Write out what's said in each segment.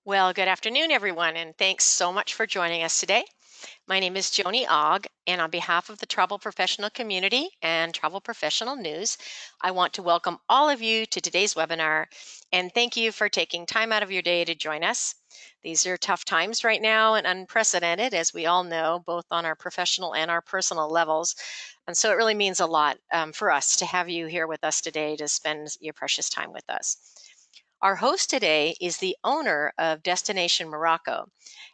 Well, good afternoon, everyone, and thanks so much for joining us today. My name is Joni Ogg, and on behalf of the travel professional community and Travel Professional News, I want to welcome all of you to today's webinar and thank you for taking time out of your day to join us. These are tough times right now and unprecedented, as we all know, both on our professional and our personal levels. And so it really means a lot for us to have you here with us today to spend your precious time with us. Our host today is the owner of Destination Morocco.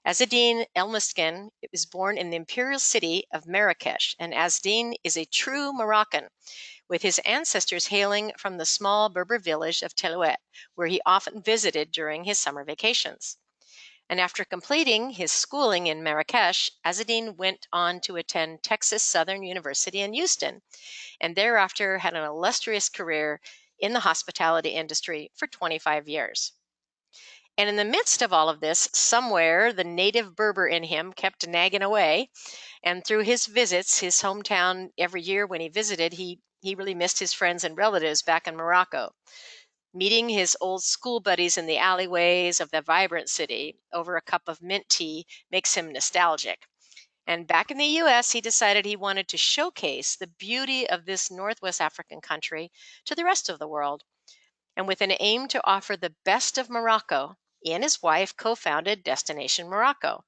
Azzedine El Fna was born in the imperial city of Marrakech, and Azzedine is a true Moroccan, with his ancestors hailing from the small Berber village of Telouet, where he often visited during his summer vacations. And after completing his schooling in Marrakech, Azzedine went on to attend Texas Southern University in Houston, and thereafter had an illustrious career in the hospitality industry for 25 years. And in the midst of all of this, somewhere the native Berber in him kept nagging away. And through his visits, his hometown every year when he visited, he really missed his friends and relatives back in Morocco. Meeting his old school buddies in the alleyways of the vibrant city over a cup of mint tea makes him nostalgic. And back in the US, he decided he wanted to showcase the beauty of this Northwest African country to the rest of the world. And with an aim to offer the best of Morocco, he and his wife co-founded Destination Morocco.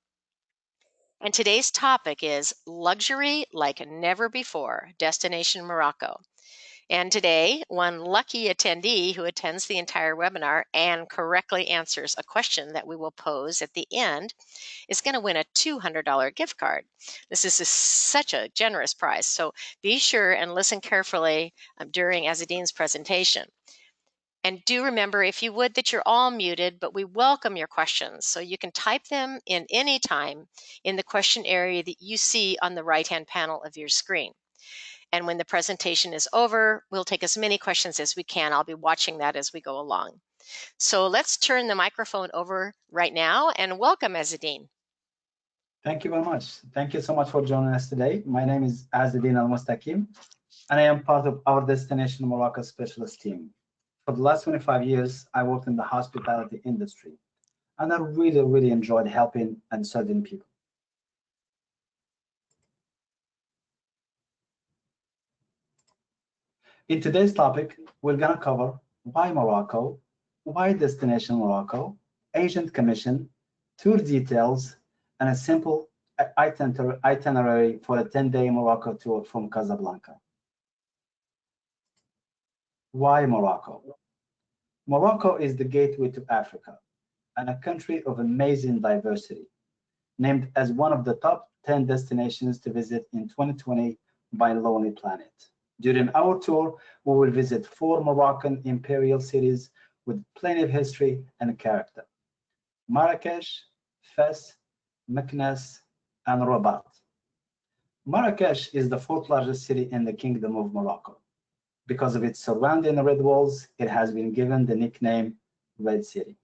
And today's topic is luxury like never before, Destination Morocco. And today, one lucky attendee who attends the entire webinar and correctly answers a question that we will pose at the end is going to win a $200 gift card. This is such a generous prize, so be sure and listen carefully during Azzedine's presentation. And do remember, if you would, that you're all muted, but we welcome your questions. So you can type them in any time in the question area that you see on the right-hand panel of your screen. And when the presentation is over, we'll take as many questions as we can. I'll be watching that as we go along. So let's turn the microphone over right now and welcome Azzedine. Thank you very much. Thank you so much for joining us today. My name is Azzedine El Fna, and I am part of our Destination Morocco specialist team. For the last 25 years, I worked in the hospitality industry, and I really enjoyed helping and serving people. In today's topic, we're going to cover why Morocco, why Destination Morocco, agent commission, tour details, and a simple itinerary for a 10-day Morocco tour from Casablanca. Why Morocco? Morocco is the gateway to Africa and a country of amazing diversity, named as one of the top 10 destinations to visit in 2020 by Lonely Planet. During our tour, we will visit 4 Moroccan imperial cities with plenty of history and character: Marrakech, Fes, Meknes, and Rabat. Marrakech is the 4th largest city in the Kingdom of Morocco. Because of its surrounding red walls, it has been given the nickname Red City.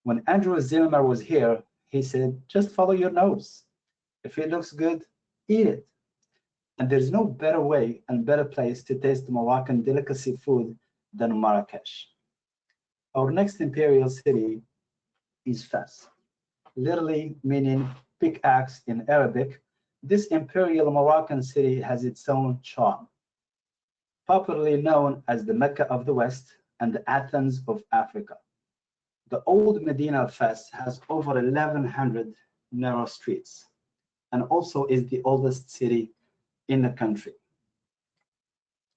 When Andrew Zimmer was here, he said, just follow your nose. If it looks good, eat it. And there's no better way and better place to taste Moroccan delicacy food than Marrakech. Our next imperial city is Fes, literally meaning pickaxe in Arabic. This imperial Moroccan city has its own charm. Popularly known as the Mecca of the West and the Athens of Africa. The old Medina of Fes has over 1,100 narrow streets and also is the oldest city in the country.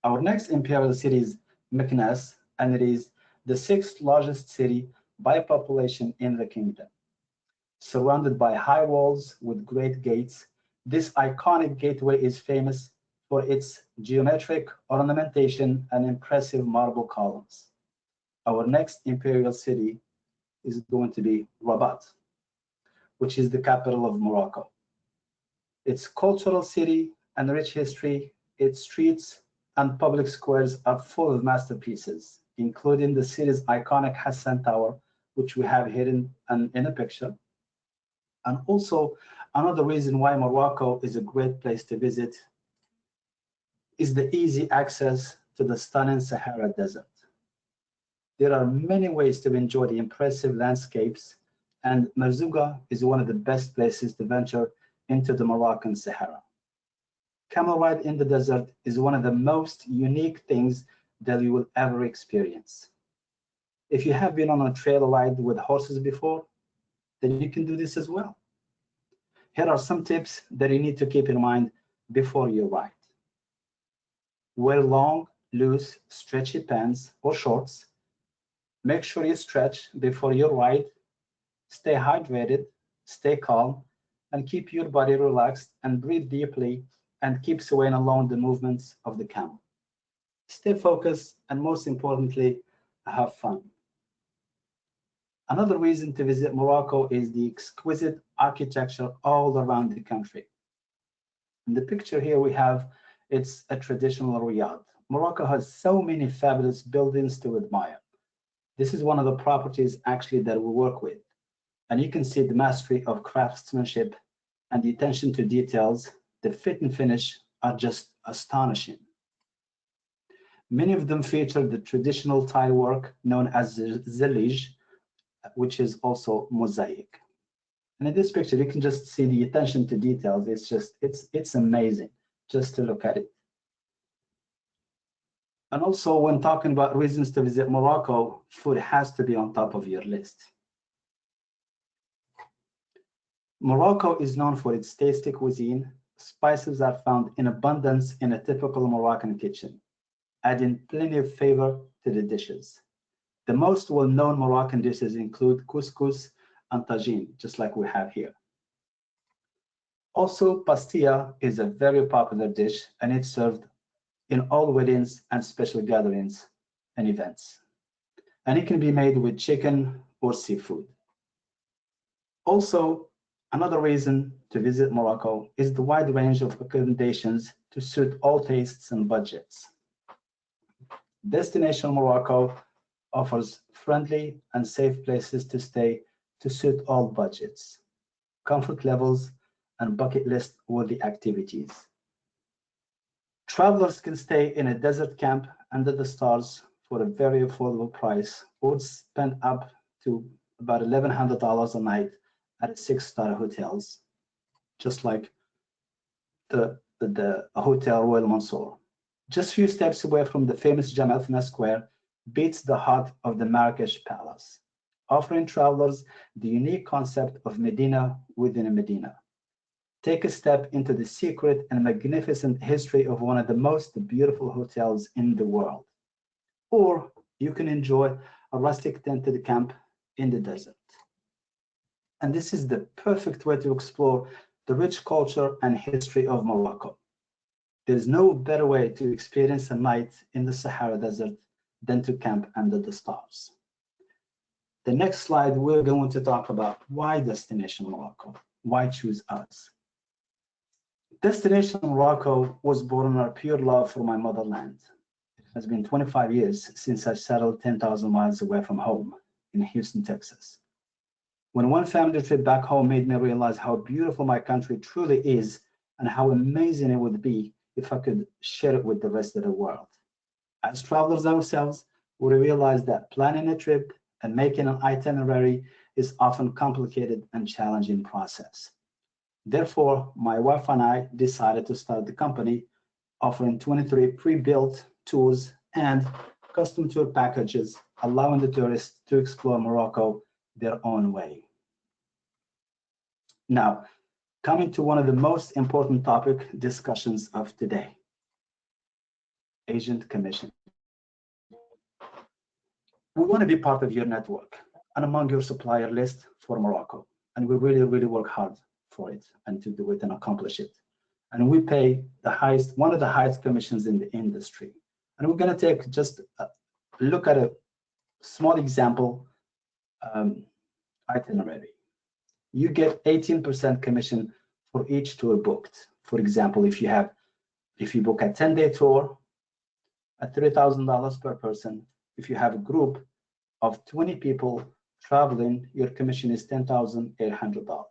Our next imperial city is Meknes, and it is the 6th largest city by population in the kingdom. Surrounded by high walls with great gates, this iconic gateway is famous for its geometric ornamentation and impressive marble columns. Our next imperial city is going to be Rabat, which is the capital of Morocco. Its cultural city and rich history, its streets and public squares are full of masterpieces, including the city's iconic Hassan Tower, which we have here in a picture. And also, another reason why Morocco is a great place to visit is the easy access to the stunning Sahara Desert. There are many ways to enjoy the impressive landscapes and Merzouga is one of the best places to venture into the Moroccan Sahara. Camel ride in the desert is one of the most unique things that you will ever experience. If you have been on a trail ride with horses before, then you can do this as well. Here are some tips that you need to keep in mind before you ride. Wear long, loose, stretchy pants or shorts. Make sure you stretch before you ride. Stay hydrated, stay calm, and keep your body relaxed and breathe deeply and keep swaying along the movements of the camel. Stay focused and most importantly, have fun. Another reason to visit Morocco is the exquisite architecture all around the country. In the picture here we have, it's a traditional riad. Morocco has so many fabulous buildings to admire. This is one of the properties actually that we work with. And you can see the mastery of craftsmanship and the attention to details. The fit and finish are just astonishing. Many of them feature the traditional tile work known as zellige, which is also mosaic. And in this picture, you can just see the attention to details. It's amazing just to look at it. And also when talking about reasons to visit Morocco, food has to be on top of your list. Morocco is known for its tasty cuisine. Spices are found in abundance in a typical Moroccan kitchen, adding plenty of flavor to the dishes. The most well-known Moroccan dishes include couscous and tagine, just like we have here. Also, Passtilla is a very popular dish, and it's served in all weddings and special gatherings and events. And it can be made with chicken or seafood. Also, another reason to visit Morocco is the wide range of accommodations to suit all tastes and budgets. Destination Morocco offers friendly and safe places to stay to suit all budgets, comfort levels, and bucket list worthy activities. Travelers can stay in a desert camp under the stars for a very affordable price, or spend up to about $1,100 a night at a 6-star hotels, just like the Hotel Royal Mansour. Just a few steps away from the famous Djemaa El Fna Square beats the heart of the Marrakech Palace, offering travelers the unique concept of Medina within a Medina. Take a step into the secret and magnificent history of one of the most beautiful hotels in the world. Or you can enjoy a rustic tented camp in the desert. And this is the perfect way to explore the rich culture and history of Morocco. There's no better way to experience a night in the Sahara Desert than to camp under the stars. The next slide, we're going to talk about why Destination Morocco, why choose us. Destination Morocco was born out of pure love for my motherland. It has been 25 years since I settled 10,000 miles away from home in Houston, Texas. When one family trip back home made me realize how beautiful my country truly is and how amazing it would be if I could share it with the rest of the world. As travelers ourselves, we realized that planning a trip and making an itinerary is often a complicated and challenging process. Therefore, my wife and I decided to start the company, offering 23 pre-built tours and custom tour packages, allowing the tourists to explore Morocco their own way. Now, coming to one of the most important topic discussions of today, agent commission. We want to be part of your network and among your supplier list for Morocco. And we really, really work hard for it and to do it and accomplish it. And we pay the highest, one of the highest commissions in the industry. And we're going to take just a look at a small example itinerary. You get 18% commission for each tour booked. For example, if you book a 10-day tour at $3,000 per person, if you have a group of 20 people traveling, your commission is $10,800.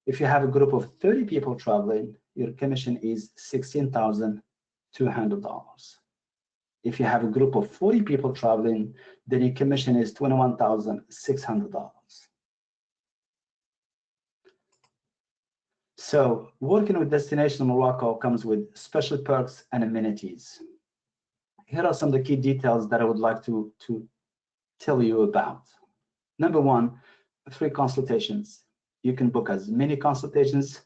If you have a group of 30 people traveling, your commission is $16,200. If you have a group of 40 people traveling, then your commission is $21,600. So working with Destination Morocco comes with special perks and amenities. Here are some of the key details that I would like to tell you about. Number one, free consultations. You can book as many consultations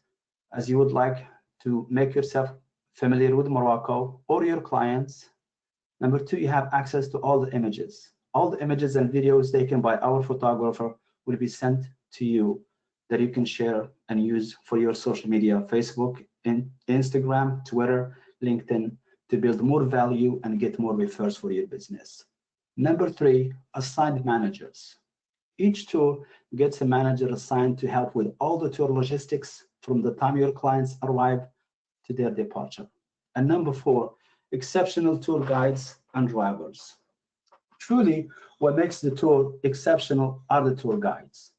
as you would like to make yourself familiar with Morocco or your clients. Number two, you have access to all the images. All the images and videos taken by our photographer will be sent to you that you can share and use for your social media, Facebook, Instagram, Twitter, LinkedIn, to build more value and get more refers for your business. Number three, assigned managers. Each tour gets a manager assigned to help with all the tour logistics from the time your clients arrive to their departure. And number four, exceptional tour guides and drivers. Truly, what makes the tour exceptional are the tour guides.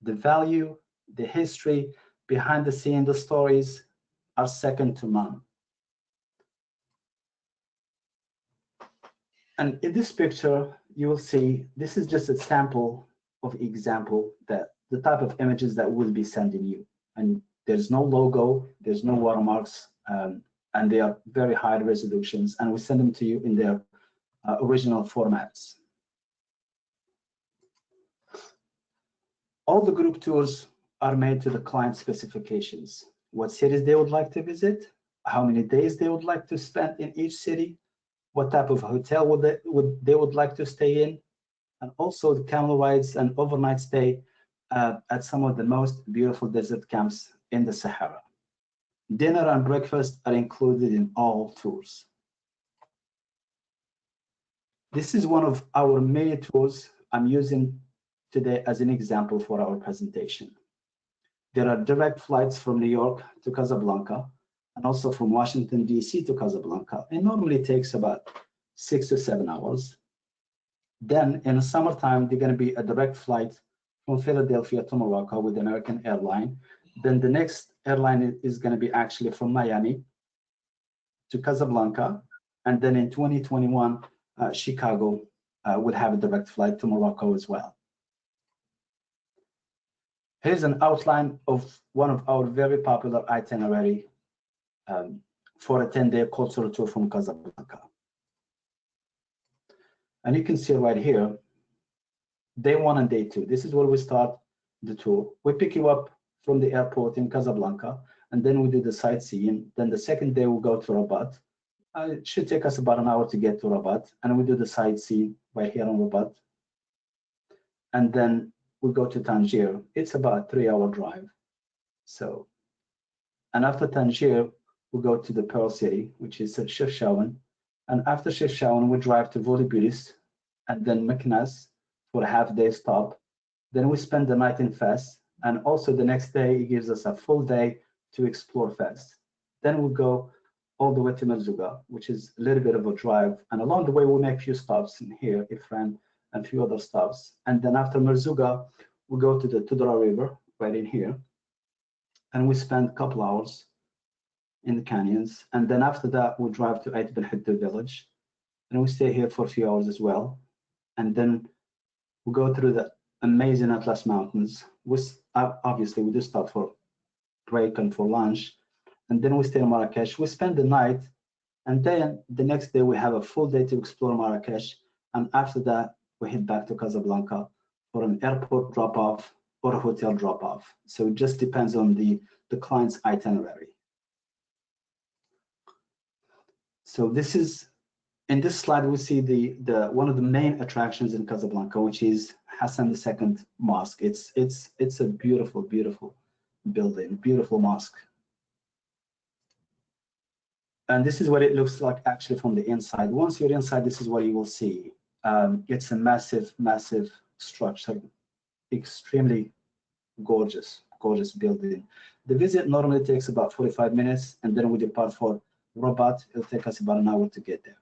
The value, the history, behind the scene, the stories are second to none. And in this picture, you will see, this is just a sample of example that the type of images that will be sending you. And there's no logo, there's no watermarks, and they are very high resolutions, and we send them to you in their original formats. All the group tours are made to the client specifications. What cities they would like to visit, how many days they would like to spend in each city, what type of hotel they would like to stay in, and also the camel rides and overnight stay at some of the most beautiful desert camps in the Sahara. Dinner and breakfast are included in all tours. This is one of our many tours I'm using today as an example for our presentation. There are direct flights from New York to Casablanca and also from Washington, D.C. to Casablanca. It normally takes about 6 to 7 hours. Then in the summertime, there's going to be a direct flight from Philadelphia to Morocco with American Airlines. Then the next airline is going to be actually from Miami to Casablanca. And then in 2021, Chicago would have a direct flight to Morocco as well. Here's an outline of one of our very popular itinerary for a 10-day cultural tour from Casablanca. And you can see right here, day one and day two. This is where we start the tour. We pick you up from the airport in Casablanca, and then we do the sightseeing. Then the second day we'll go to Rabat. It should take us about an hour to get to Rabat, and we do the sightseeing right here on Rabat. And then we go to Tangier. It's about a 3-hour drive. So, and after Tangier, we go to the Pearl City, which is Chefchaouen. And after Chefchaouen, we drive to Volubilis and then Meknes for a half-day stop. Then we spend the night in Fes, and also the next day it gives us a full day to explore Fes. Then we go all the way to Merzouga, which is a little bit of a drive. And along the way, we make a few stops in here, Ifran, and a few other stops. And then after Merzouga, we go to the Tudra River, right in here. And we spend a couple hours in the canyons. And then after that, we drive to Ait Ben Hidda village. And we stay here for a few hours as well. And then we go through the amazing Atlas Mountains. Obviously, we do stop for break and for lunch. And then we stay in Marrakech. We spend the night. And then the next day, we have a full day to explore Marrakech. And after that, we head back to Casablanca for an airport drop-off or a hotel drop-off. So it just depends on the client's itinerary. So this is, in this slide, we see the one of the main attractions in Casablanca, which is Hassan II Mosque. It's a beautiful, beautiful building, beautiful mosque. And this is what it looks like actually from the inside. Once you're inside, this is what you will see. It's a massive, massive structure, extremely gorgeous, gorgeous building. The visit normally takes about 45 minutes, and then we depart for Rabat. It'll take us about an hour to get there.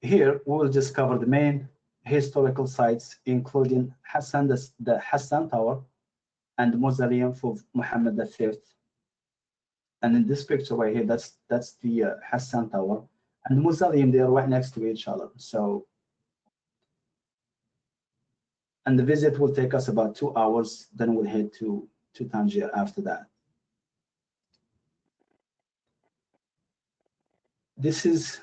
Here, we will just cover the main historical sites, including the Hassan Tower and the mausoleum for Muhammad V. And in this picture right here, that's the Hassan Tower. And the mausoleum, they are right next to each other. So, and the visit will take us about 2 hours. Then we'll head to to Tangier after that. This is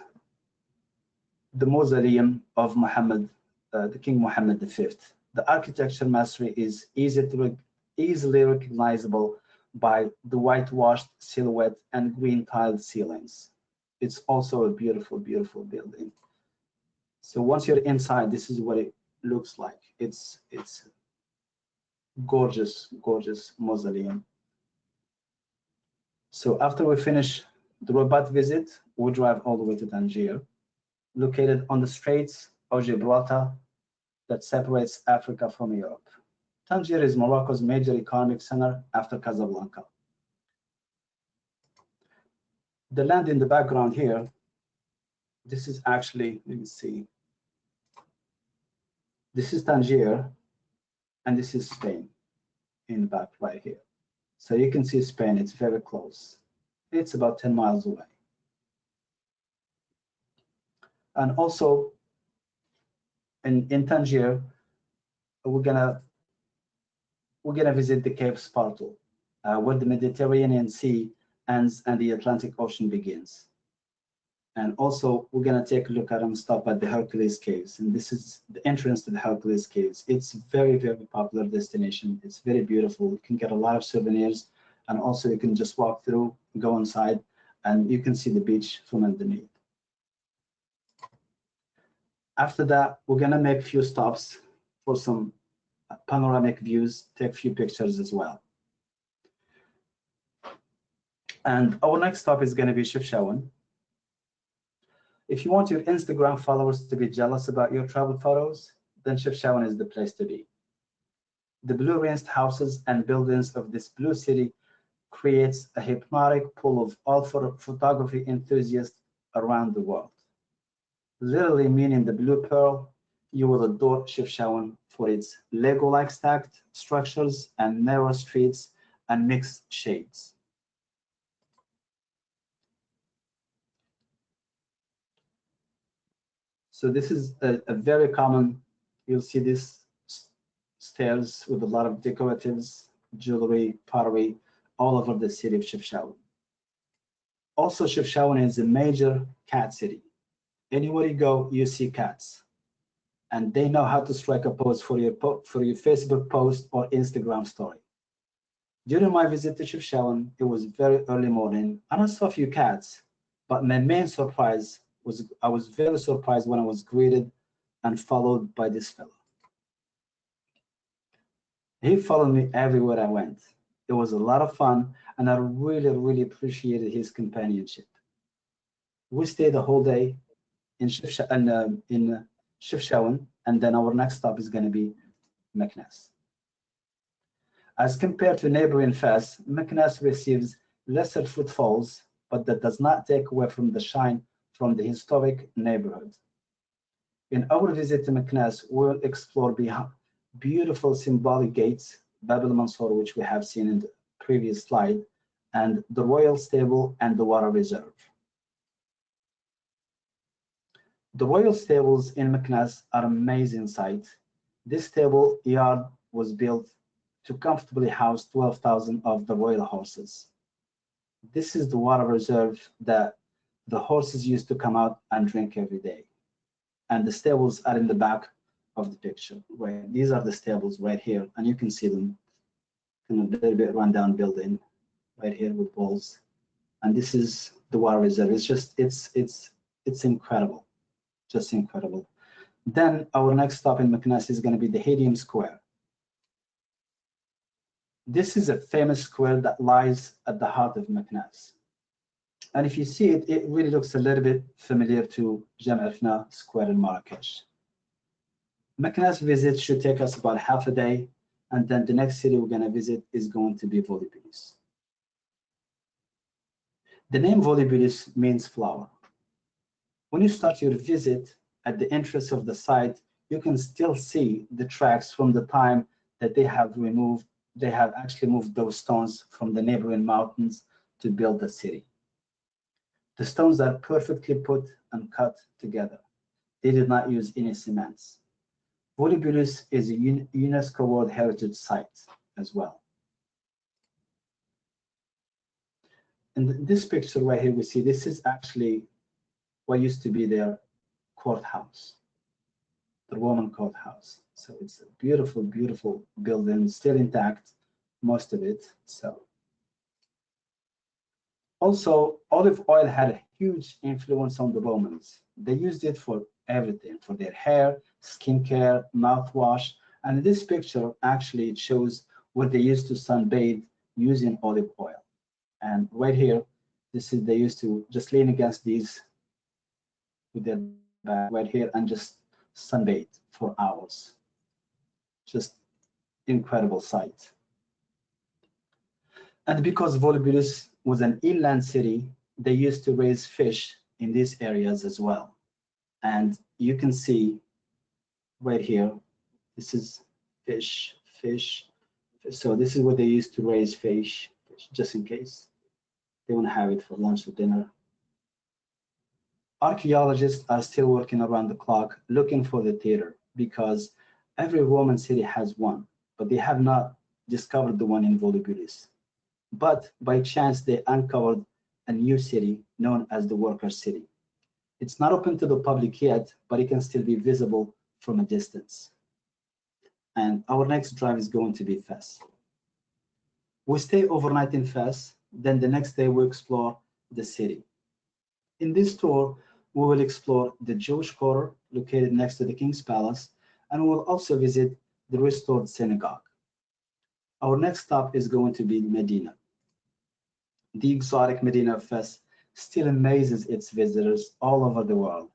the mausoleum of Muhammad, the King Muhammad V. The architecture mastery is easily recognizable by the whitewashed silhouette and green tiled ceilings. It's also a beautiful, beautiful building. So once you're inside, this is what it looks like. It's gorgeous, gorgeous mausoleum. So after we finish the Rabat visit, we drive all the way to Tangier, located on the Straits of Gibraltar that separates Africa from Europe. Tangier is Morocco's major economic center after Casablanca. The land in the background here, this is actually, let me see, this is Tangier, and this is Spain in the back right here. So you can see Spain, it's very close. It's about 10 miles away. And also in Tangier, we're gonna visit the Cape Spartel, where the Mediterranean Sea ends and the Atlantic Ocean begins. And also, we're going to take a look at and stop at the Hercules Caves. And this is the entrance to the Hercules Caves. It's a very, very popular destination. It's very beautiful. You can get a lot of souvenirs. And also, you can just walk through, go inside, and you can see the beach from underneath. After that, we're going to make a few stops for some panoramic views, take a few pictures as well. And our next stop is going to be Chefchaouen. If you want your Instagram followers to be jealous about your travel photos, then Chefchaouen is the place to be. The blue-rinsed houses and buildings of this blue city creates a hypnotic pull of all photography enthusiasts around the world. Literally meaning the blue pearl, you will adore Chefchaouen for its Lego-like stacked structures and narrow streets and mixed shades. So this is a very common, you'll see these stairs with a lot of decoratives, jewelry, pottery, all over the city of Chefchaouen. Also, Chefchaouen is a major cat city. Anywhere you go, you see cats. And they know how to strike a pose for your Facebook post or Instagram story. During my visit to Chefchaouen, it was very early morning, and I saw a few cats, but my main surprise was I was very surprised when I was greeted and followed by this fellow. He followed me everywhere I went. It was a lot of fun, and I really, really appreciated his companionship. We stayed the whole day in Chefchaouen, and then our next stop is going to be Meknes. As compared to neighboring Fes, Meknes receives lesser footfalls, but that does not take away from the shine from the historic neighborhood. In our visit to Meknes, we'll explore beautiful symbolic gates, Bab al-Mansour, which we have seen in the previous slide, and the royal stable and the water reserve. The royal stables in Meknes are an amazing sight. This stable yard was built to comfortably house 12,000 of the royal horses. This is the water reserve that the horses used to come out and drink every day. And the stables are in the back of the picture. Right? These are the stables right here, and you can see them in a little bit rundown building right here with walls. And this is the water reserve. It's just, it's incredible, just incredible. Then our next stop in Meknes is going to be the Hadium Square. This is a famous square that lies at the heart of Meknes. And if you see it, it really looks a little bit familiar to Djemaa El Fna Square in Marrakech. Meknes visit should take us about half a day, and then the next city we're going to visit is going to be Volubilis. The name Volubilis means flower. When you start your visit at the entrance of the site, you can still see the tracks from the time that they have actually moved those stones from the neighboring mountains to build the city. The stones are perfectly put and cut together. They did not use any cements. Volubilis is a UNESCO World Heritage Site as well. In this picture right here, we see this is actually what used to be their courthouse, the Roman courthouse. So it's a beautiful, beautiful building, still intact, most of it. So also, olive oil had a huge influence on the Romans. They used it for everything, for their hair, skincare, mouthwash. And in this picture, actually, it shows where they used to sunbathe using olive oil. And right here, this is they used to just lean against these with their back right here and just sunbathe for hours. Just incredible sight. And because Volubilis was an inland city, they used to raise fish in these areas as well. And you can see right here, this is fish. So this is where they used to raise fish, just in case they want to have it for lunch or dinner. Archaeologists are still working around the clock looking for the theater because every Roman city has one, but they have not discovered the one in Volubilis. But by chance, they uncovered a new city known as the Workers' City. It's not open to the public yet, but it can still be visible from a distance. And our next drive is going to be Fes. We stay overnight in Fes, then the next day we explore the city. In this tour, we will explore the Jewish quarter located next to the King's Palace, and we will also visit the restored synagogue. Our next stop is going to be Medina. The exotic Medina of Fes still amazes its visitors all over the world.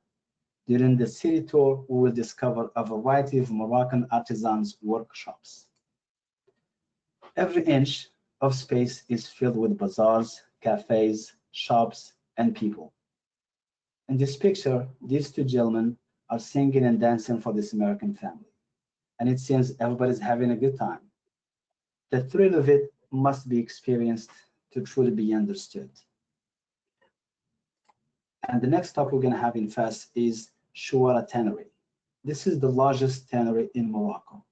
During the city tour, we will discover a variety of Moroccan artisans' workshops. Every inch of space is filled with bazaars, cafes, shops, and people. In this picture, these two gentlemen are singing and dancing for this American family, and it seems everybody's having a good time. The thrill of it must be experienced to truly be understood. And the next stop we're going to have in Fes is Sahara Tannery. This is the largest tannery in Morocco.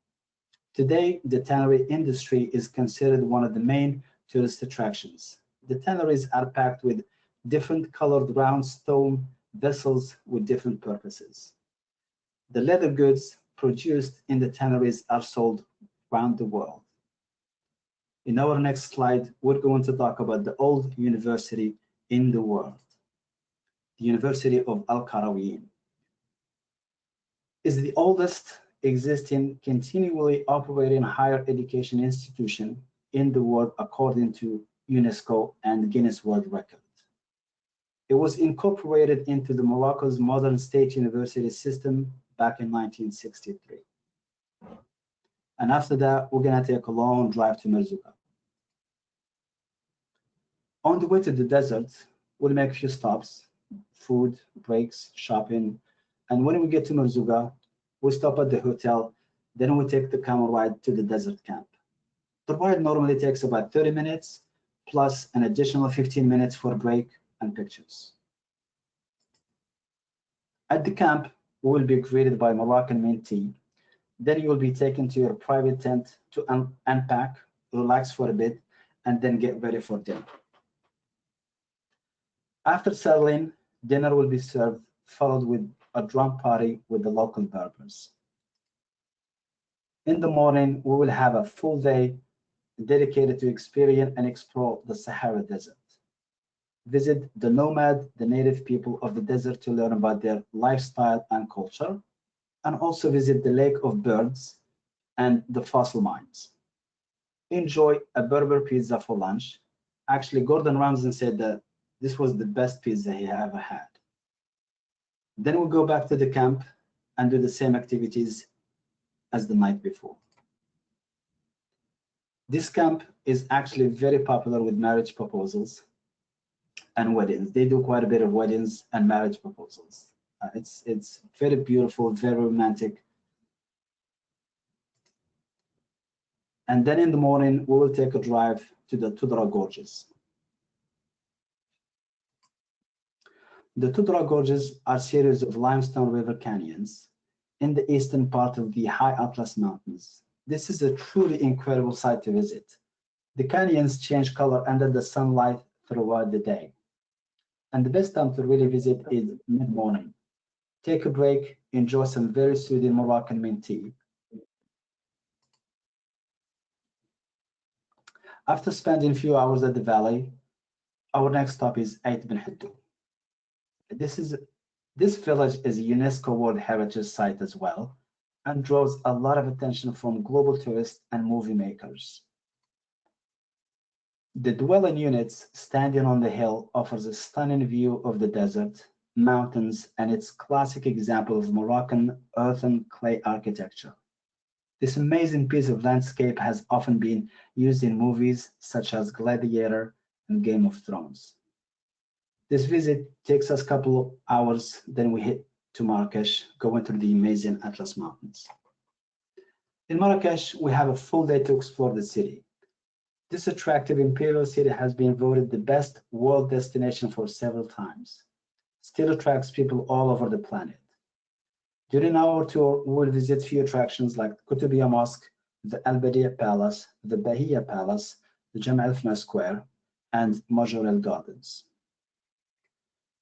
Today, the tannery industry is considered one of the main tourist attractions. The tanneries are packed with different colored round stone vessels with different purposes. The leather goods produced in the tanneries are sold around the world. In our next slide, we're going to talk about the old university in the world, the University of Al-Quarawiyyin. Is the oldest existing continually operating higher education institution in the world according to UNESCO and Guinness World Record. It was incorporated into the Morocco's modern state university system back in 1963. And after that, we're going to take a long drive to Merzouga. On the way to the desert, we'll make a few stops, food, breaks, shopping. And when we get to Merzouga, we stop at the hotel, then we take the camel ride to the desert camp. The ride normally takes about 30 minutes, plus an additional 15 minutes for a break and pictures. At the camp, we will be greeted by Moroccan mint tea. Then you will be taken to your private tent to unpack, relax for a bit, and then get ready for dinner. After settling, dinner will be served, followed with a drum party with the local Berbers. In the morning, we will have a full day dedicated to experience and explore the Sahara Desert. Visit the native people of the desert to learn about their lifestyle and culture, and also visit the Lake of Birds and the fossil mines. Enjoy a Berber pizza for lunch. Actually, Gordon Ramsay said that this was the best pizza he ever had. Then we'll go back to the camp and do the same activities as the night before. This camp is actually very popular with marriage proposals and weddings. They do quite a bit of weddings and marriage proposals. It's very beautiful, very romantic. And then in the morning, we will take a drive to the Tudra Gorges. The Tudra Gorges are a series of limestone river canyons in the eastern part of the High Atlas Mountains. This is a truly incredible sight to visit. The canyons change color under the sunlight throughout the day. And the best time to really visit is mid-morning. Take a break, enjoy some very soothing Moroccan mint tea. After spending a few hours at the valley, our next stop is Ait Ben Hittou. This village is a UNESCO World Heritage Site as well, and draws a lot of attention from global tourists and movie makers. The dwelling units standing on the hill offers a stunning view of the desert, mountains, and its classic example of Moroccan earthen clay architecture. This amazing piece of landscape has often been used in movies such as Gladiator and Game of Thrones. This visit takes us a couple of hours, then we head to Marrakech, going through the amazing Atlas Mountains. In Marrakech, we have a full day to explore the city. This attractive imperial city has been voted the best world destination for several times. Still attracts people all over the planet. During our tour, we will visit few attractions like Koutoubia Mosque, the Badii Palace, the Bahia Palace, the Djemaa El Fna Square, and Majorelle Gardens.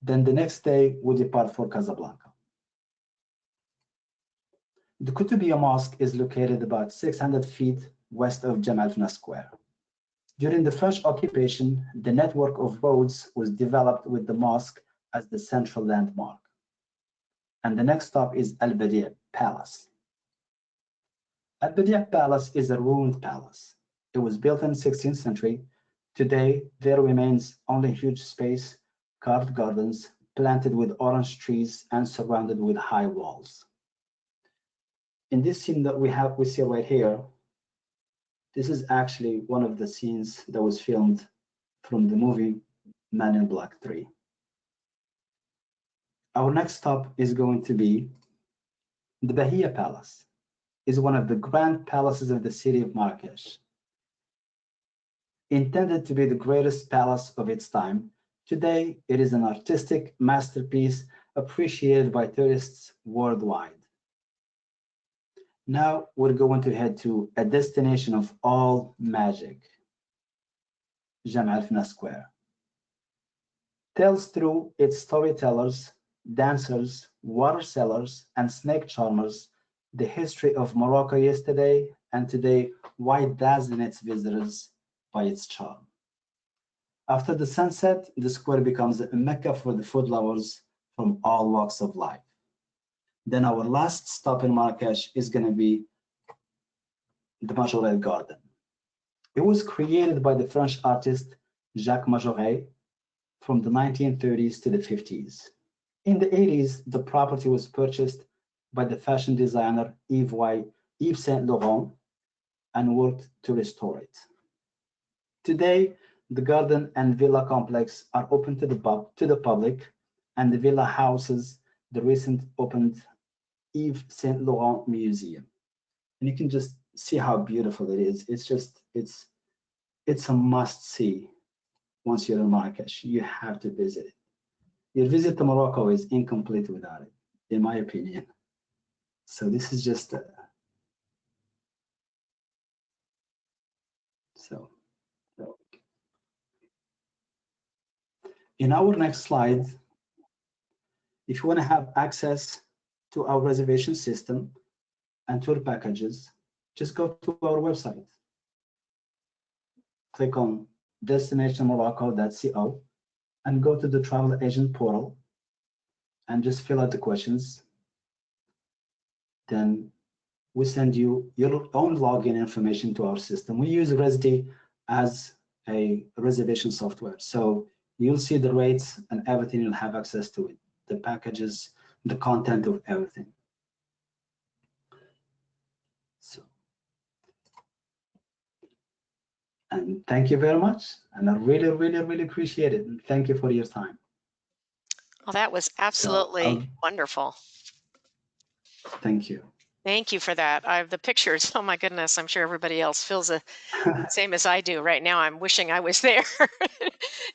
Then the next day, we depart for Casablanca. The Koutoubia Mosque is located about 600 feet west of Djemaa El Fna Square. During the French occupation, the network of roads was developed with the mosque as the central landmark. And the next stop is Badii Palace. Badii Palace is a ruined palace. It was built in the 16th century. Today, there remains only a huge space, carved gardens, planted with orange trees and surrounded with high walls. In this scene that we see right here, this is actually one of the scenes that was filmed from the movie Man in Black 3. Our next stop is going to be the Bahia Palace. It's one of the grand palaces of the city of Marrakech. Intended to be the greatest palace of its time, today it is an artistic masterpiece appreciated by tourists worldwide. Now we're going to head to a destination of all magic, Djemaa El Fna Square. Tells through its storytellers, dancers, water sellers, and snake charmers the history of Morocco yesterday and today, why dazzling its visitors by its charm. After the sunset, the square becomes a mecca for the food lovers from all walks of life. Then our last stop in Marrakech is going to be the Majorelle Garden. It was created by the French artist Jacques Majorelle from the 1930s to the 50s. In the 80s, the property was purchased by the fashion designer Yves Saint Laurent and worked to restore it. Today, the garden and villa complex are open to the public, and the villa houses the recent opened Yves Saint Laurent Museum. And you can just see how beautiful it is. It's a must-see. Once you're in Marrakech, you have to visit it. Your visit to Morocco is incomplete without it, in my opinion. So this is just in our next slide, if you want to have access to our reservation system and tour packages, just go to our website. Click on destinationmorocco.co and go to the travel agent portal and just fill out the questions. Then we send you your own login information to our system. We use Resdi as a reservation software. So you'll see the rates and everything, you'll have access to it, the packages, the content of everything. So, and thank you very much. And I really, really, really appreciate it. And thank you for your time. Well, that was absolutely wonderful. Thank you. Thank you for that. I have the pictures. Oh my goodness, I'm sure everybody else feels the same as I do right now. I'm wishing I was there.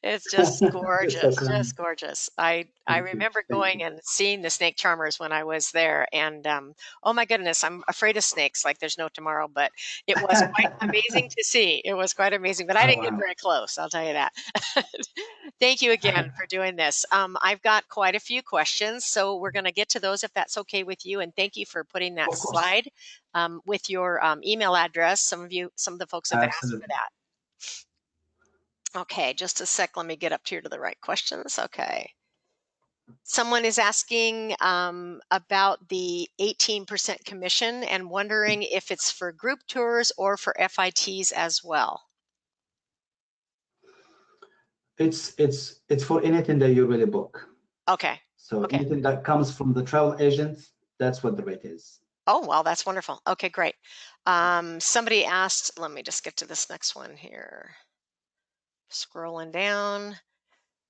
It's just It's so gorgeous, kind. just gorgeous. I Thank you. remember Thank going you. and seeing the snake charmers when I was there, and oh my goodness, I'm afraid of snakes like there's no tomorrow. But it was quite amazing to see. It was quite amazing, but I Oh didn't get wow. very close. I'll tell you that. Thank you again for doing this. I've got quite a few questions, so we're going to get to those if that's okay with you. And thank you for putting that Of course. slide with your email address. Some of the folks have asked for Absolutely. that. Okay, just a sec. Let me get up here to the right questions. Okay. Someone is asking about the 18% commission and wondering if it's for group tours or for FITs as well. It's for anything that you really book. Okay. So Okay. anything that comes from the travel agent, that's what the rate is. Oh, well, that's wonderful. Okay, great. Somebody asked, let me just get to this next one here. Scrolling down.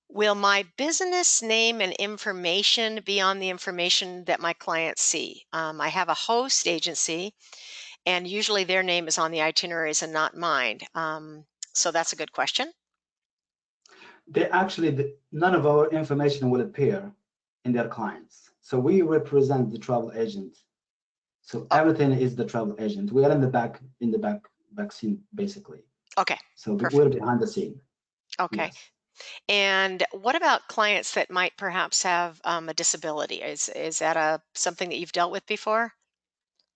Will my business name and information be on the information that my clients see? I have a host agency, and usually their name is on the itineraries and not mine. So that's a good question. None of our information will appear in their clients. So we represent the travel agent. So Oh, everything is the travel agent. We are in the back scene basically. okay, So perfect. we're behind the scene. Okay. Yes. And what about clients that might perhaps have a disability? Is that something that you've dealt with before?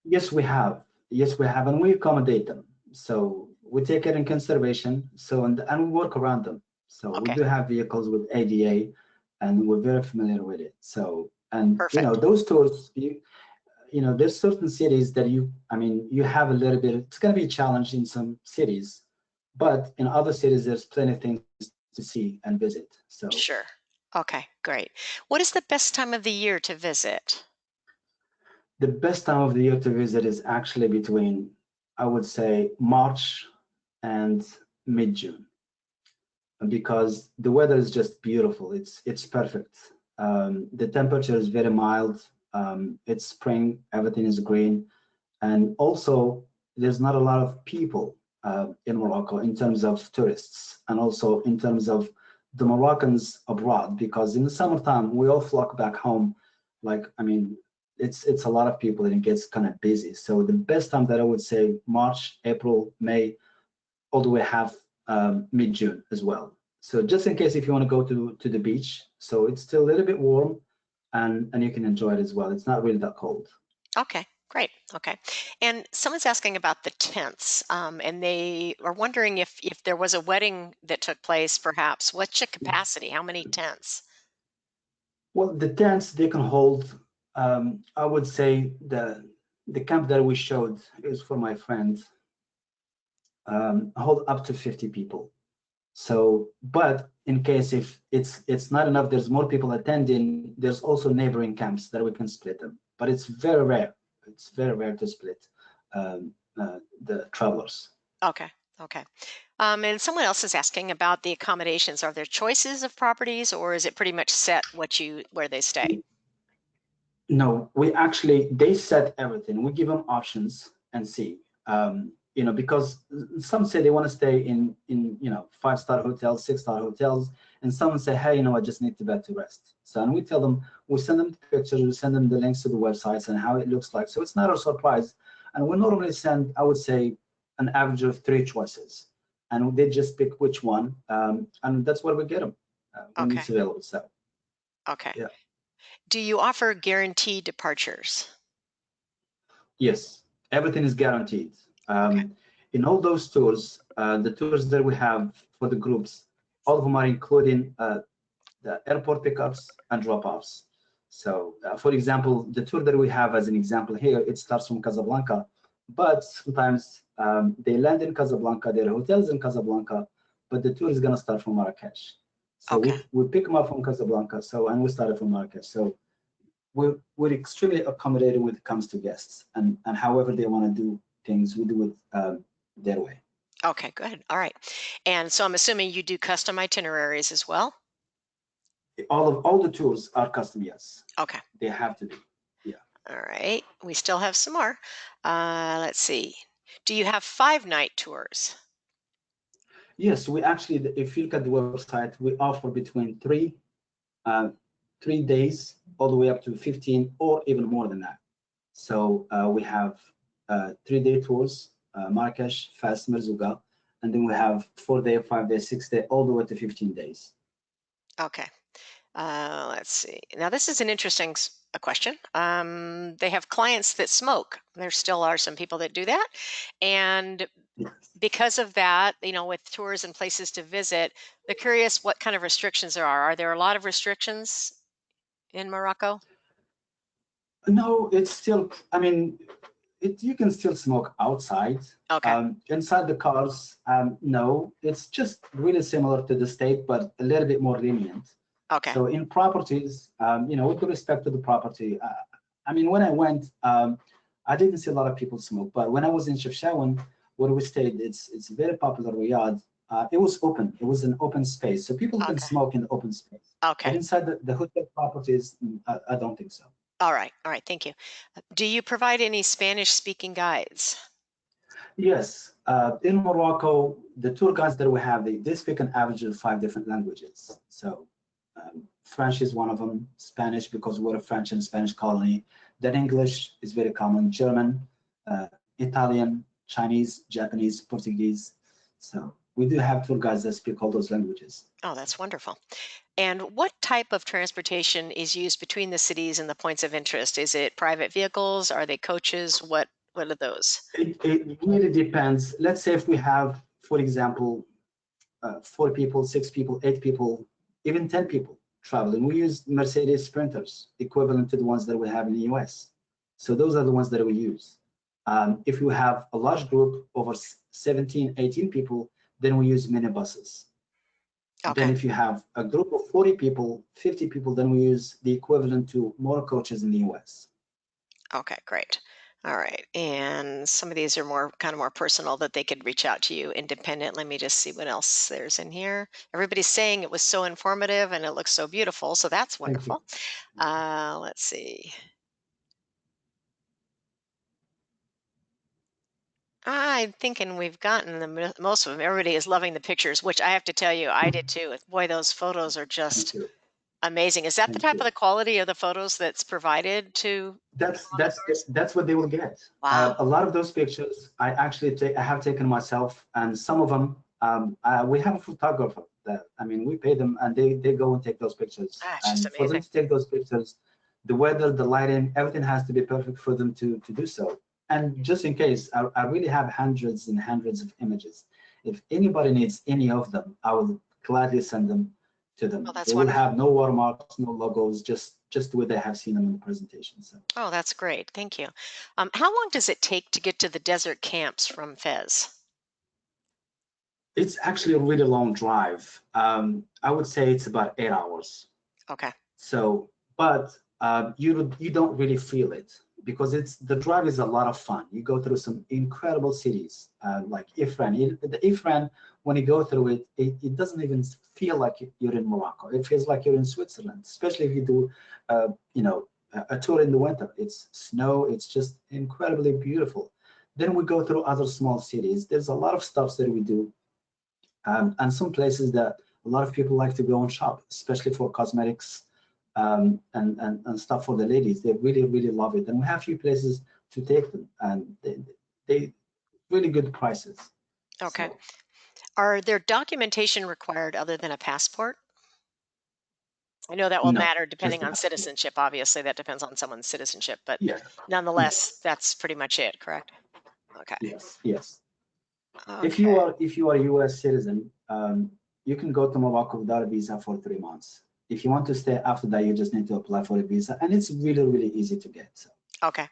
Yes, we have. Yes, we have, and we accommodate them. So we take it in consideration. So and we work around them. So we Okay, do have vehicles with ADA, and we're very familiar with it. So and perfect. those tours, there's certain cities that you have a little bit. It's going to be a challenge in some cities, but in other cities, there's plenty of things to see and visit. So Sure. Okay, great. What is the best time of the year to visit? the best time of the year to visit is actually between, I would say, March and mid-June, because the weather is just beautiful. It's perfect. The temperature is very mild. It's spring, everything is green, and also there's not a lot of people in Morocco in terms of tourists, and also in terms of the Moroccans abroad, because in the summertime we all flock back home. Like, it's a lot of people and it gets kind of busy. So the best time that I would say March, April, May, all the way half mid-June as well. So just in case if you want to go to the beach, so it's still a little bit warm, and you can enjoy it as well. It's not really that cold. Okay, great. Okay. And someone's asking about the tents, and they are wondering if there was a wedding that took place, perhaps. What's your capacity? How many tents? Well, the tents they can hold. I would say the camp that we showed is for my friend. Hold up to 50 people. So, but in case if it's not enough, there's more people attending. There's also neighboring camps that we can split them. But it's very rare. It's very rare to split the travelers. Okay, okay. And someone else is asking about the accommodations. Are there choices of properties, or is it pretty much set where they stay? No, they set everything. We give them options and see. Because some say they want to stay in 5-star hotels, 6-star hotels, and some say, hey, I just need to bed to rest. So, and we tell them, we send them the pictures, we send them the links to the websites and how it looks like. So it's not a surprise. And we normally send, I would say, an average of 3 choices, and they just pick which one, and that's where we get them when Okay, it's available. So okay. yeah. Do you offer guaranteed departures? Yes, everything is guaranteed. Okay, In all those tours, the tours that we have for the groups, all of them are including the airport pickups and drop-offs. So, for example, the tour that we have as an example here, it starts from Casablanca, but sometimes they land in Casablanca, there are hotels in Casablanca, but the tour is going to start from Marrakech. So okay, we pick them up from Casablanca, and we started from Marrakech. So we're extremely accommodated when it comes to guests, and however they want to do things, we do it their way. okay, good. All right. And so I'm assuming you do custom itineraries as well? All the tours are custom, yes. Okay. They have to be. Yeah. All right. We still have some more. Let's see. Do you have 5-night tours? Yes, we actually, if you look at the website, we offer between uh, 3 days all the way up to 15 or even more than that. So we have 3-day tours, Marrakech, Fes, Merzouga, and then we have 4-day, 5-day, 6-day, all the way to 15 days. Okay. Let's see. Now, this is an interesting a question. They have clients that smoke. There still are some people that do that. And Yes. because of that, with tours and places to visit, they're curious what kind of restrictions there are. Are there a lot of restrictions in Morocco? No, it's still, I mean, you can still smoke outside. Okay. Inside the cars, no, it's just really similar to the state, but a little bit more lenient. Okay. So in properties, with respect to the property, I mean, when I went, I didn't see a lot of people smoke, but when I was in Chefchaouen, where we stayed, it's a very popular Riyadh. It was open. It was an open space, so people can Okay. smoke in the open space. But Okay. inside the hotel properties, I don't think so. All right. All right. Thank you. Do you provide any Spanish speaking guides? Yes, in Morocco, the tour guides that we have, they speak an average of 5 different languages. So French is one of them, Spanish because we're a French and Spanish colony. Then English is very common, German, uh, Italian, Chinese, Japanese, Portuguese. So we do have tour guides that speak all those languages. Oh, that's wonderful. And what type of transportation is used between the cities and the points of interest? Is it private vehicles? Are they coaches? What are those? It really depends. Let's say if we have, for example, 4 people, 6 people, 8 people, even 10 people traveling. We use Mercedes Sprinters, equivalent to the ones that we have in the US. So those are the ones that we use. If you have a large group over 17, 18 people, then we use minibuses. Then Okay. if you have a group of 40 people, 50 people, then we use the equivalent to more coaches in the US. Okay, great. All right. And some of these are more personal that they could reach out to you independent. Let me just see what else there's in here. Everybody's saying it was so informative and it looks so beautiful. So that's Thank you. wonderful. Let's see. I'm thinking we've gotten most of them. Everybody is loving the pictures, which I have to tell you, I did too. Boy, those photos are Thank just you. amazing. Is that the Thank type of you. the quality of the photos that's provided to That's people on the that's tours? that's what they will get. Wow. A lot of those pictures I have taken myself, and some of them we have a photographer that I mean we pay them and they go and take those pictures. Ah, it's just And for them amazing. to take those pictures, the weather, the lighting, everything has to be perfect for them to do so. And just in case, I really have hundreds and hundreds of images. If anybody needs any of them, I will gladly send them to them. Oh, They that's will wonderful. have no watermarks, no logos, just the way they have seen them in the presentation. So. Oh, that's great. Thank you. How long does it take to get to the desert camps from Fez? It's actually a really long drive. I would say it's about 8 hours. Okay. So, but you don't really feel it because it's the drive is a lot of fun. You go through some incredible cities like Ifran. The Ifran, when you go through it doesn't even feel like you're in Morocco. It feels like you're in Switzerland, especially if you do, a tour in the winter. It's snow. It's just incredibly beautiful. Then we go through other small cities. There's a lot of stuff that we do, and some places that a lot of people like to go and shop, especially for cosmetics, and stuff for the ladies. They really, really love it. And we have a few places to take them, and they really good prices. Okay. So Are there documentation required other than a passport? I know that will no, matter just depending the on passport. citizenship. Obviously, that depends on someone's citizenship, but Yes, nonetheless, yes, that's pretty much it, correct? Okay. yes, yes. Okay. If you are a U.S. citizen, you can go to Morocco without a visa for 3 months. If you want to stay after that, you just need to apply for a visa, and it's really, really easy to get. So. Okay.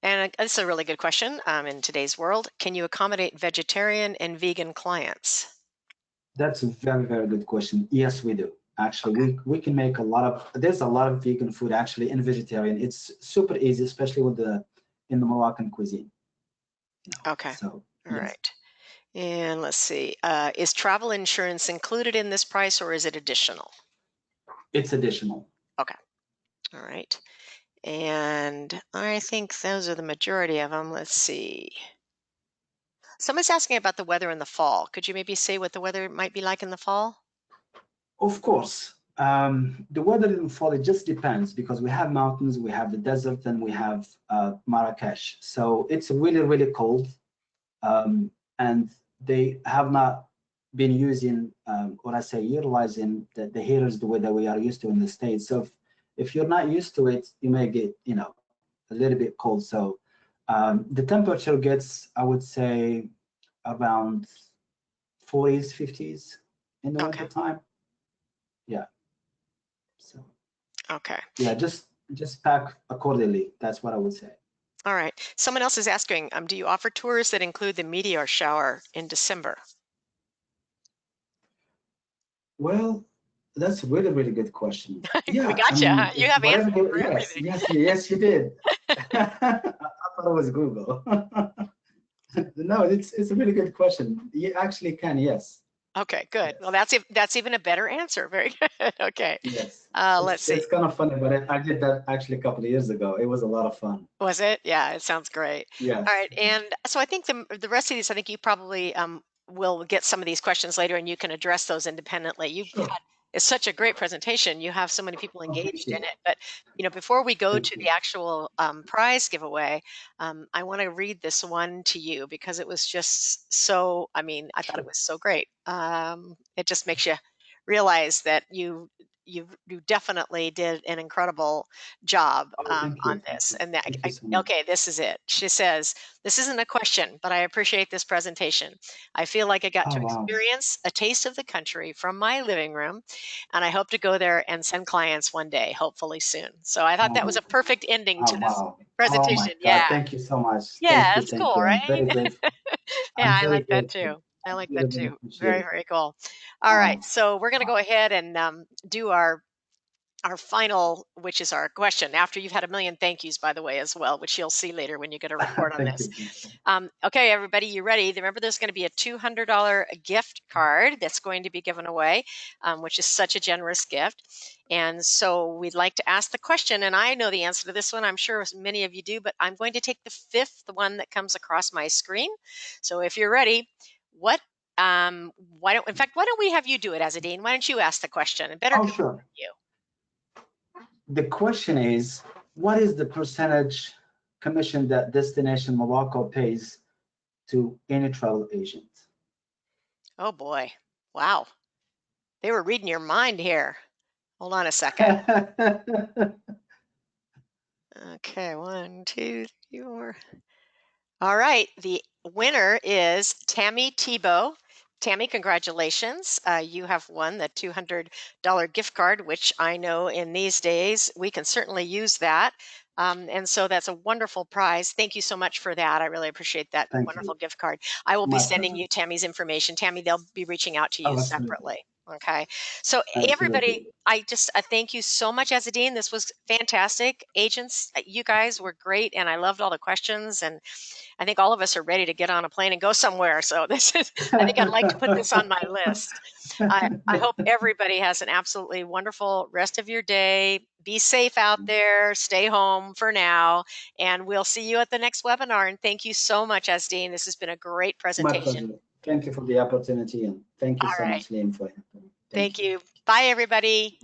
And this is a really good question. In today's world, can you accommodate vegetarian and vegan clients? That's a very, very good question. Yes, we do. Actually, Okay. we can make a lot of, there's a lot of vegan food actually and vegetarian. It's super easy, especially with in the Moroccan cuisine. Okay. So All yes, right. And let's see. Is travel insurance included in this price or is it additional? it's additional. Okay. All right. And I think those are the majority of them. Let's see. Someone's asking about the weather in the fall. Could you maybe say what the weather might be like in the fall? Of course, the weather in the fall, it just depends because we have mountains, we have the desert, and we have Marrakech. So it's really, really cold. And they have not been using, or I say utilizing the heaters the way that we are used to in the States. So if you're not used to it, you may get, a little bit cold. So the temperature gets, I would say, around 40s, 50s in the Okay. winter time. Yeah. So Okay. yeah, just pack accordingly. That's what I would say. All right. Someone else is asking, do you offer tours that include the meteor shower in December? Well, that's a really, really good question. We Yeah, I got you. mean, You if have whatever answers you, for yes, everything. yes, yes, you did. I thought it was Google. No, it's a really good question. You actually can, yes, Okay, good. Well, yes, that's even a better answer. Very good. Okay. yes. Let's see. It's kind of funny, but I did that actually a couple of years ago. It was a lot of fun. Was it? Yeah, it sounds great. All Yes. right, and so I think the rest of these, I think you probably will get some of these questions later, and you can address those independently. You've Sure. had It's such a great presentation. You have so many people Oh, thank engaged in you. it. But before we go Thank to you. the actual prize giveaway, I want to read this one to you because it was just so. I mean, I thought it Sure. was so great. It just makes you realize that you definitely did an incredible job Oh, thank you. on Thank this. you. And Thank you so much. okay, this is it. She says, "This isn't a question, but I appreciate this presentation. I feel like I got Oh, to wow. experience a taste of the country from my living room, and I hope to go there and send clients one day, hopefully soon." So I thought that was Oh, a perfect ending oh, to this wow. Oh my presentation. God. Yeah. Thank you so much. Yeah, it's Thank cool, you. I'm right? very grateful. Yeah, I'm I very like that grateful. too. I I like really, that really too. appreciate Very, it. very cool. All right, Um, so we're going to wow. go ahead and do our final, which is our question, after you've had a million thank yous, by the way, as well, which you'll see later when you get a report on Thank this. you. Thank you. Okay, everybody, you ready? Remember, there's going to be a $200 gift card that's going to be given away, which is such a generous gift. And so we'd like to ask the question, and I know the answer to this one. I'm sure many of you do, but I'm going to take the fifth one that comes across my screen. So if you're ready, what why don't we have you do it, Azadine? Why don't you ask the question? And better Oh, come from sure. you. The question is, what is the percentage commission that Destination Morocco pays to any travel agent? Oh boy. Wow. They were reading your mind here. Hold on a second. Okay, one, two, three, four. All right. The winner is Tammy Tebow. Tammy, congratulations. You have won the $200 gift card, which I know in these days we can certainly use that. And so that's a wonderful prize. Thank you so much for that. I really appreciate that Thank wonderful you. gift card. I will be My sending pleasure. you Tammy's information. Tammy, they'll be reaching out to you Oh, absolutely. separately. Okay. So, Absolutely. everybody, I thank you so much, Azadine. This was fantastic. Agents, you guys were great, and I loved all the questions. And I think all of us are ready to get on a plane and go somewhere. So I think I'd like to put this on my list. I hope everybody has an absolutely wonderful rest of your day. Be safe out there. Stay home for now. And we'll see you at the next webinar. And thank you so much, Asdeen. This has been a great My presentation. pleasure. Thank you for the opportunity and thank you All so right. much, Liam, for it. Thank Thank you. you. Bye, everybody.